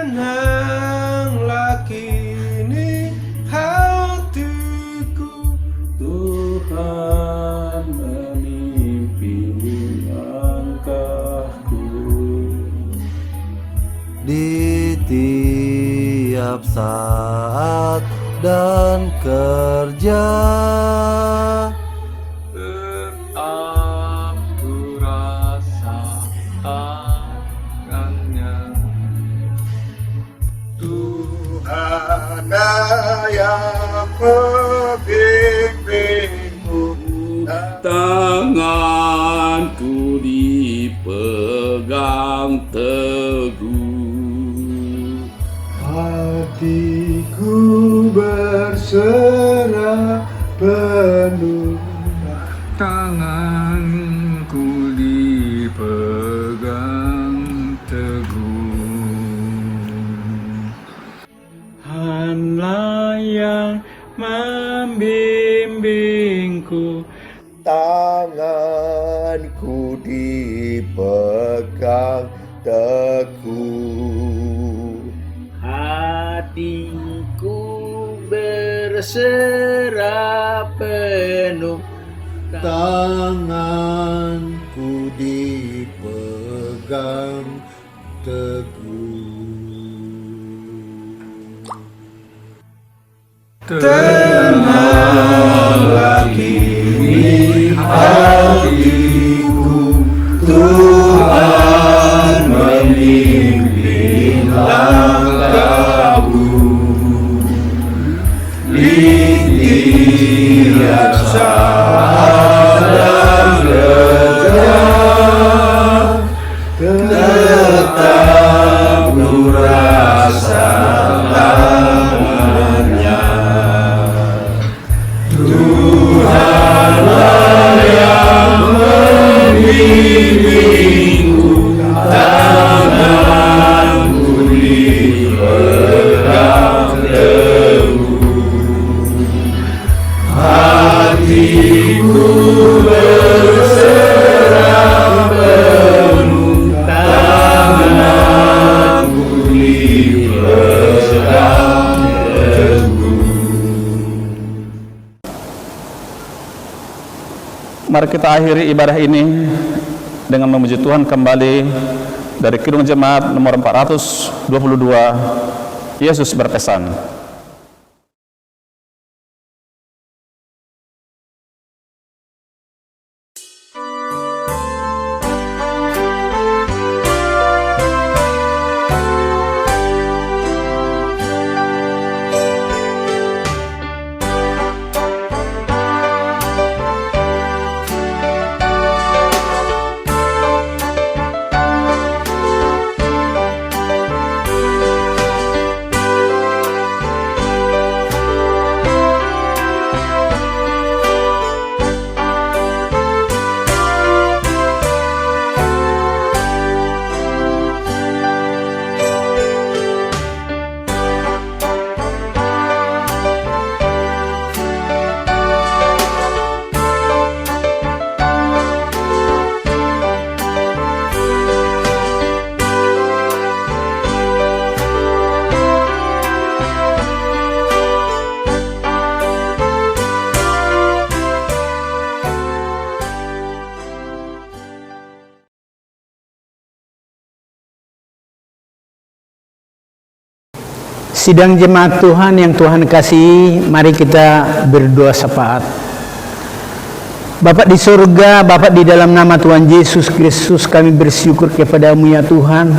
Speaker 8: Tenanglah kini hatiku,
Speaker 4: Tuhan memimpin langkahku.
Speaker 8: di tiap saat dan kerja.
Speaker 5: Aku rasa tangannya
Speaker 8: Ada yang membimbingku,
Speaker 5: tanganku dipegang teguh.
Speaker 8: hatiku berserah penuh.
Speaker 5: Tanganku dipegang teguh.
Speaker 4: Tuhanlah yang membimbingku,
Speaker 8: Tanganku dipegang teguh.
Speaker 6: Hatiku berserah penuh,
Speaker 7: Tanganku dipegang teguh.
Speaker 8: Tenanglah kini hatiku, Tuhan memimpin langkahku. Di tiap saat dan kerja, tetap ku rasa tangannya. Tuhanlah yang membimbingku, tanganku dipegang teguh. Hatiku berserah penuh, tanganku dipegang teguh.
Speaker 2: Mari kita akhiri ibadah ini dengan memuji Tuhan kembali dari Kidung Jemaat nomor 422. Yesus berpesan.
Speaker 6: Sidang jemaat Tuhan yang Tuhan kasih, mari kita berdoa syafaat. Bapak di surga, Bapak di dalam nama Tuhan Yesus Kristus, kami bersyukur kepada-Mu ya Tuhan.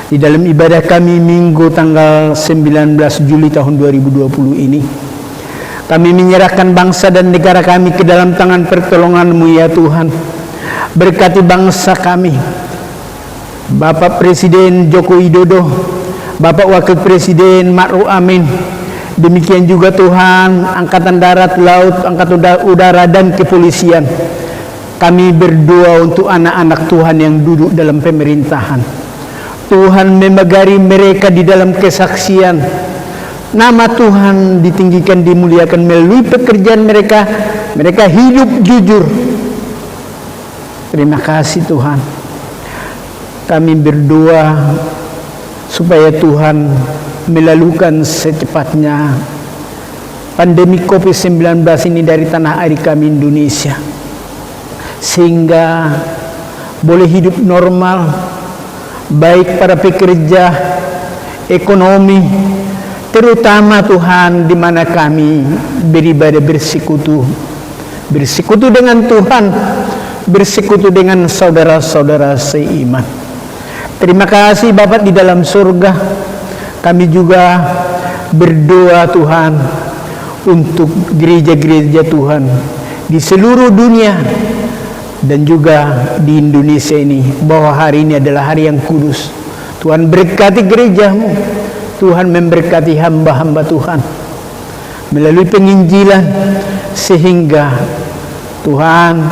Speaker 6: Di dalam ibadah kami Minggu tanggal 19 Juli tahun 2020 ini, kami menyerahkan bangsa dan negara kami ke dalam tangan pertolongan-Mu ya Tuhan. Berkati bangsa kami, Bapak Presiden Joko Widodo, Bapak Wakil Presiden Ma'ruf Amin, demikian juga Tuhan Angkatan Darat, Laut, Angkatan Udara dan Kepolisian. Kami berdoa untuk anak-anak Tuhan yang duduk dalam pemerintahan. Tuhan memagari mereka di dalam kesaksian. Nama Tuhan ditinggikan, dimuliakan melalui pekerjaan mereka. Mereka hidup jujur. Terima kasih Tuhan. Kami berdoa supaya Tuhan melalukan secepatnya pandemi COVID-19 ini dari tanah air kami Indonesia, sehingga boleh hidup normal, baik para pekerja ekonomi, terutama Tuhan di mana kami beribadah bersekutu dengan Tuhan, bersekutu dengan saudara-saudara seiman. Terima kasih Bapak di dalam surga. Kami juga berdoa Tuhan untuk gereja-gereja Tuhan di seluruh dunia dan juga di Indonesia ini, bahwa hari ini adalah hari yang kudus. Tuhan berkati gereja-Mu, Tuhan memberkati hamba-hamba Tuhan melalui penginjilan, sehingga Tuhan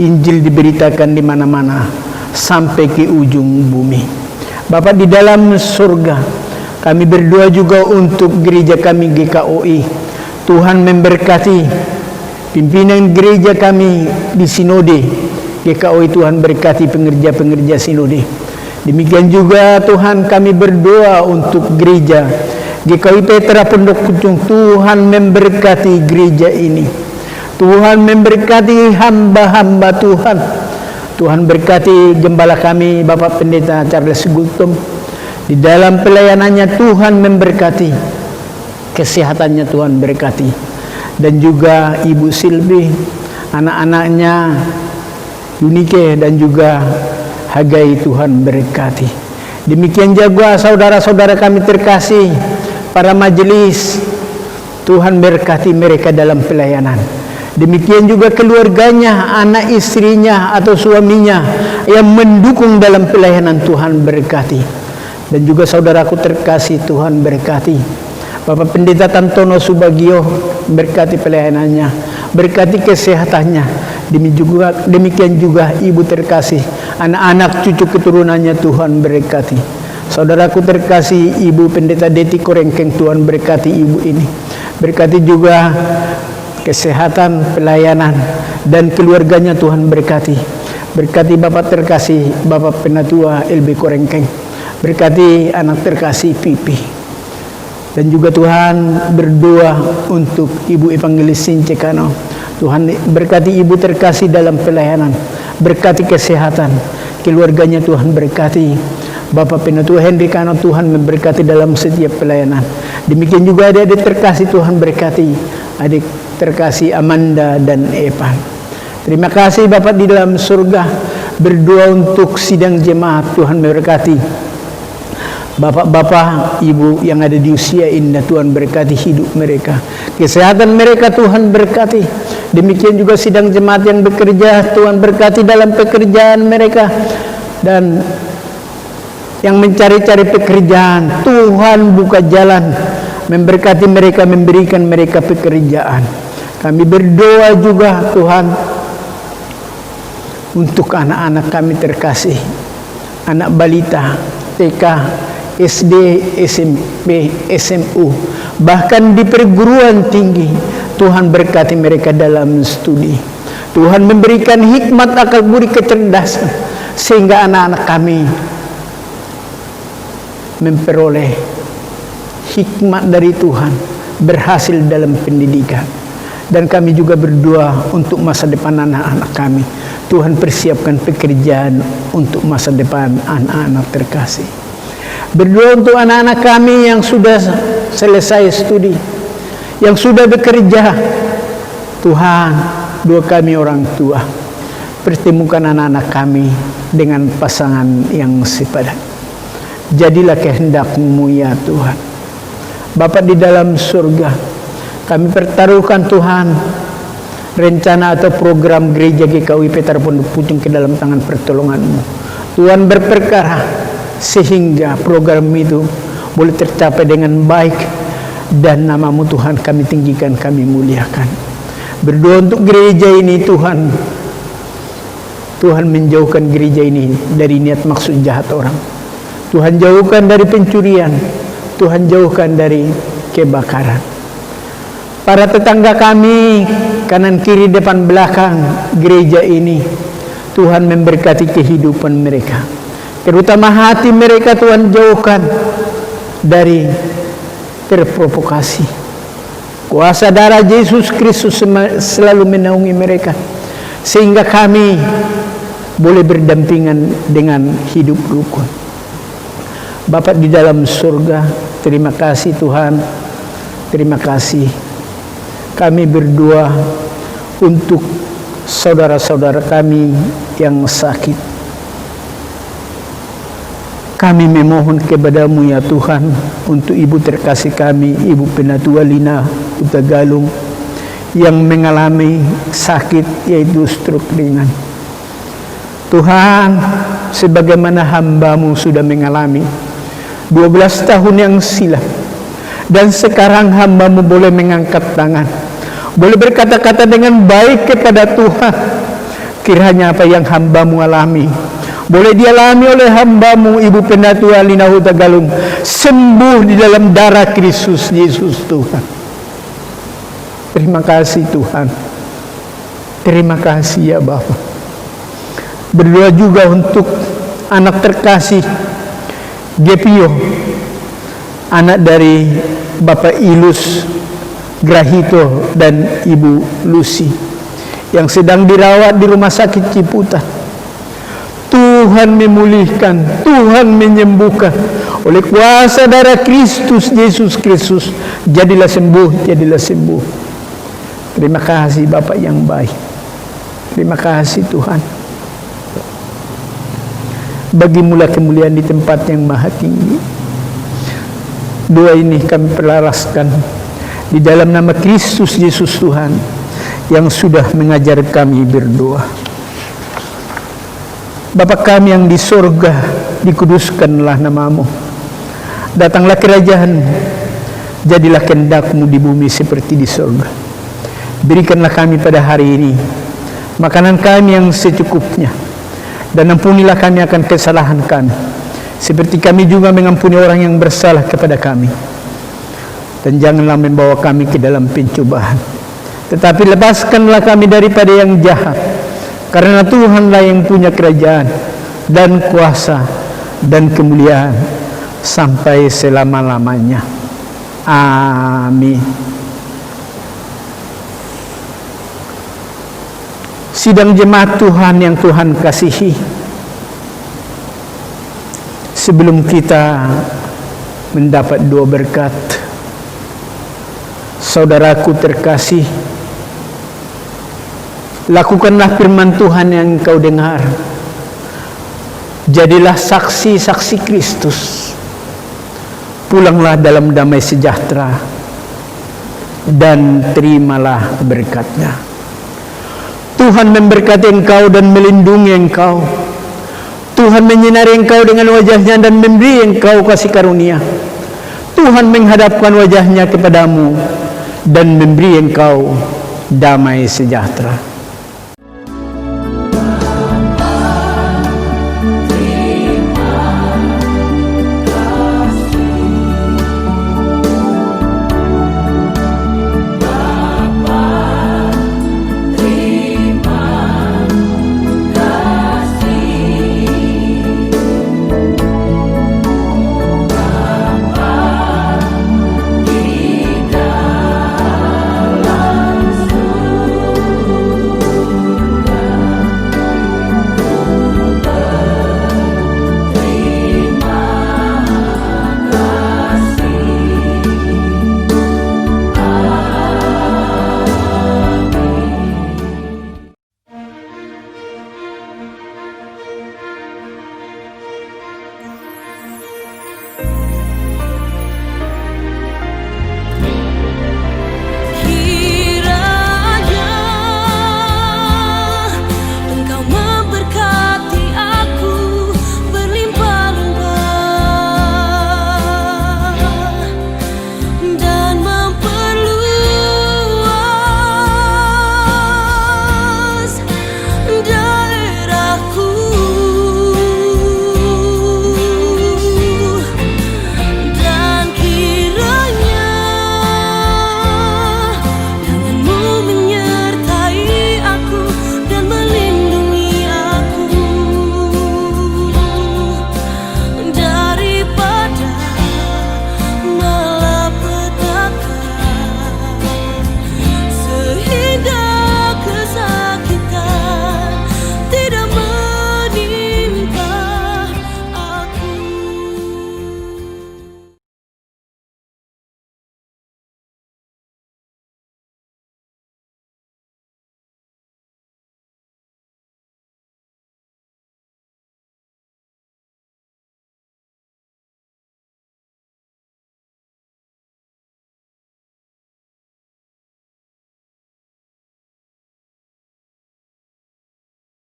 Speaker 6: Injil diberitakan di mana-mana sampai ke ujung bumi. Bapak di dalam surga, kami berdoa juga untuk gereja kami GKOI. Tuhan memberkati pimpinan gereja kami di sinode GKOI. Tuhan berkati pengerja-pengerja sinode. Demikian juga Tuhan kami berdoa untuk gereja GKOI Petra Pondok Pucung. Tuhan memberkati gereja ini. Tuhan memberkati hamba-hamba Tuhan. Tuhan berkati gembala kami Bapak Pendeta Charles Gultom. Di dalam pelayanannya Tuhan memberkati, kesehatannya Tuhan berkati. Dan juga Ibu Silvi, anak-anaknya Yunike dan juga Hagai, Tuhan berkati. Demikian juga saudara-saudara kami terkasih, para majelis, Tuhan berkati mereka dalam pelayanan. Demikian juga keluarganya, anak istrinya atau suaminya yang mendukung dalam pelayanan, Tuhan berkati. Dan juga saudaraku terkasih, Tuhan berkati. Bapak Pendeta Tantono Subagio, berkati pelayanannya, berkati kesehatannya. Demikian juga Ibu terkasih, anak-anak cucu keturunannya, Tuhan berkati. Saudaraku terkasih, Ibu Pendeta Deti Korengkeng, Tuhan berkati ibu ini. Berkati juga kesehatan, pelayanan, dan keluarganya, Tuhan berkati. Berkati Bapak terkasih, Bapak Penatua LB Korengkeng. Berkati anak terkasih Pipi. Dan juga Tuhan berdoa untuk Ibu Evangelis Sincekano. Tuhan berkati Ibu terkasih dalam pelayanan. Berkati kesehatan, keluarganya Tuhan berkati. Bapak Penatua Hendrikano, Tuhan memberkati dalam setiap pelayanan. Demikian juga adik-adik terkasih, Tuhan berkati. Adik terkasih Amanda dan Evan. Terima kasih Bapak di dalam surga. Berdoa untuk sidang jemaat, Tuhan memberkati. Bapak-bapak, ibu yang ada di usia indah, Tuhan berkati hidup mereka. Kesehatan mereka Tuhan berkati. Demikian juga sidang jemaat yang bekerja, Tuhan berkati dalam pekerjaan mereka. Dan yang mencari-cari pekerjaan, Tuhan buka jalan, memberkati mereka, memberikan mereka pekerjaan. Kami berdoa juga Tuhan untuk anak-anak kami terkasih, anak balita, TK, SD, SMP, SMU, bahkan di perguruan tinggi. Tuhan berkati mereka dalam studi. Tuhan memberikan hikmat, akal budi, kecerdasan, sehingga anak-anak kami memperoleh hikmat dari Tuhan, berhasil dalam pendidikan. Dan kami juga berdoa untuk masa depan anak-anak kami. Tuhan persiapkan pekerjaan untuk masa depan anak-anak terkasih. Berdoa untuk anak-anak kami yang sudah selesai studi, yang sudah bekerja. Tuhan, doa kami orang tua, pertemukan anak-anak kami dengan pasangan yang sepadan. Jadilah kehendak-Mu ya Tuhan. Bapa di dalam surga, kami pertaruhkan Tuhan rencana atau program gereja GKUI Petar Pondok Pucung ke dalam tangan pertolongan-Mu. Tuhan berperkara sehingga program itu boleh tercapai dengan baik, dan nama-Mu Tuhan kami tinggikan, kami muliakan. Berdoa untuk gereja ini Tuhan. Tuhan menjauhkan gereja ini dari niat maksud jahat orang. Tuhan jauhkan dari pencurian. Tuhan jauhkan dari kebakaran. Para tetangga kami, kanan kiri depan belakang gereja ini, Tuhan memberkati kehidupan mereka. Terutama hati mereka Tuhan jauhkan dari terprovokasi. Kuasa darah Yesus Kristus selalu menaungi mereka, sehingga kami boleh berdampingan dengan hidup rukun. Bapa di dalam surga, terima kasih Tuhan, terima kasih. Kami berdoa untuk saudara-saudara kami yang sakit. Kami memohon kepada-Mu ya Tuhan untuk ibu terkasih kami, Ibu Penatua Lina Hutagalung, yang mengalami sakit yaitu stroke ringan. Tuhan, sebagaimana hamba-Mu sudah mengalami 12 tahun yang silam, dan sekarang hamba-Mu boleh mengangkat tangan, boleh berkata-kata dengan baik kepada Tuhan. Kiranya apa yang hamba-Mu alami boleh dialami oleh hamba-Mu Ibu Penatua Lina Hutagalung, sembuh di dalam darah Kristus Yesus Tuhan. Terima kasih Tuhan. Terima kasih ya Bapa. Berdoa juga untuk anak terkasih Gepio, anak dari Bapak Ilus Grahito dan Ibu Lucy, yang sedang dirawat di Rumah Sakit Ciputat. Tuhan memulihkan, Tuhan menyembuhkan oleh kuasa darah Kristus Yesus Kristus. Jadilah sembuh, jadilah sembuh. Terima kasih Bapak yang baik. Terima kasih Tuhan. Bagi-Mu kemuliaan di tempat yang maha tinggi. Doa ini kami perlaraskan di dalam nama Kristus Yesus Tuhan, yang sudah mengajar kami berdoa. Bapa kami yang di surga, dikuduskanlah nama-Mu. Datanglah kerajaan-Mu, jadilah kehendak-Mu di bumi seperti di surga. Berikanlah kami pada hari ini makanan kami yang secukupnya, dan ampunilah kami akan kesalahan kami, seperti kami juga mengampuni orang yang bersalah kepada kami. Dan janganlah membawa kami ke dalam pencobaan, tetapi lepaskanlah kami daripada yang jahat. Karena Tuhanlah yang punya kerajaan dan kuasa dan kemuliaan sampai selama-lamanya. Amin. Sidang jemaat Tuhan yang Tuhan kasihi, sebelum kita mendapat dua berkat, saudaraku terkasih, lakukanlah firman Tuhan yang engkau dengar. Jadilah saksi-saksi Kristus. Pulanglah dalam damai sejahtera dan terimalah berkat-Nya. Tuhan memberkati engkau dan melindungi engkau. Tuhan menyinari engkau dengan wajah-Nya dan memberi engkau kasih karunia. Tuhan menghadapkan wajah-Nya kepadamu dan memberi engkau damai sejahtera.